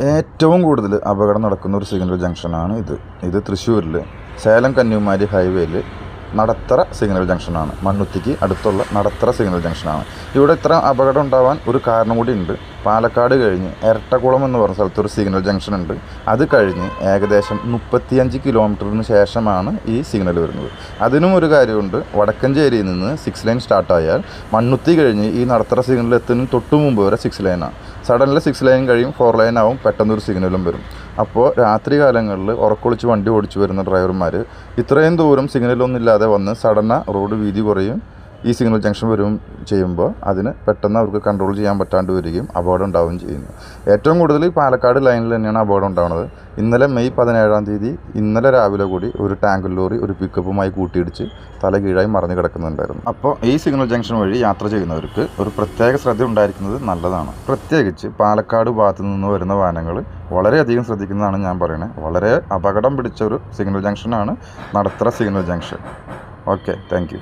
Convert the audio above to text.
ഏറ്റവും കൂടുതൽ അപകടം നടക്കുന്ന ഒരു സിഗ്നൽ ജംഗ്ഷനാണ് ഇത് തൃശ്ശൂരിൽ സേലം കന്യാകുമാരി ഹൈവേയിൽ നടത്തറ സിഗ്നൽ ജംഗ്ഷനാണ്. മണ്ണുത്തിക്ക് അടുത്തുള്ള നടത്തറ സിഗ്നൽ ജംഗ്ഷനാണ്. ഇവിടെ ഇത്ര അപകടം ഉണ്ടാവാൻ ഒരു കാരണം കൂടി ഉണ്ട്. പാലക്കാട് കഴിഞ്ഞ് എരട്ടക്കുളം എന്ന് പറഞ്ഞ സ്ഥലത്ത് ഒരു സിഗ്നൽ ജംഗ്ഷൻ ഉണ്ട്. അത് കഴിഞ്ഞ് ഏകദേശം 35 കിലോമീറ്ററിന് ശേഷമാണ് ഈ സിഗ്നൽ വരുന്നത്. അതിനും ഒരു കാര്യമുണ്ട്. വടക്കഞ്ചേരിയിൽ നിന്ന് 6 ലൈൻ സ്റ്റാർട്ടായാൽ മണ്ണുത്തി കഴിഞ്ഞ് ഈ നടത്തറ സിഗ്നലിൽ എത്തുന്നതിന് തൊട്ട് മുമ്പ് വരെ 6 ലൈനാണ്. സഡനിൽ 6 ലൈൻ കഴിയും 4 ലൈൻ ആവും, പെട്ടെന്നൊരു സിഗ്നലും വരും. അപ്പോൾ രാത്രി കാലങ്ങളിൽ ഉറക്കൊളിച്ച് വണ്ടി ഓടിച്ചു വരുന്ന ഡ്രൈവർമാർ ഇത്രയും ദൂരം സിഗ്നലൊന്നുമില്ലാതെ വന്ന് സഡന റോഡ് വീതി കുറയും ഈ സിഗ്നൽ ജംഗ്ഷൻ വരും ചെയ്യുമ്പോൾ അതിന് പെട്ടെന്ന് അവർക്ക് കൺട്രോൾ ചെയ്യാൻ പറ്റാണ്ട് വരികയും അപകടം ഉണ്ടാവുകയും ചെയ്യുന്നു. ഏറ്റവും കൂടുതൽ പാലക്കാട് ലൈനിൽ തന്നെയാണ് അപകടം ഉണ്ടാവുന്നത്. ഇന്നലെ മെയ് 17-ാം തീയതി ഇന്നലെ രാവിലെ കൂടി ഒരു ടാങ്കർ ലോറി ഒരു പിക്കപ്പുമായി കൂട്ടിയിടിച്ച് തല കീഴായി മറിഞ്ഞു കിടക്കുന്നുണ്ടായിരുന്നു. അപ്പോൾ ഈ സിഗ്നൽ ജംഗ്ഷൻ വഴി യാത്ര ചെയ്യുന്നവർക്ക് ഒരു പ്രത്യേക ശ്രദ്ധ ഉണ്ടായിരിക്കുന്നത് നല്ലതാണ്. പ്രത്യേകിച്ച് പാലക്കാട് ഭാഗത്തു നിന്ന് വരുന്ന വാഹനങ്ങൾ വളരെയധികം ശ്രദ്ധിക്കുന്നതാണ് ഞാൻ പറയുന്നത്. വളരെ അപകടം പിടിച്ച ഒരു സിഗ്നൽ ജംഗ്ഷനാണ് Nadathara signal junction. Okay, thank U.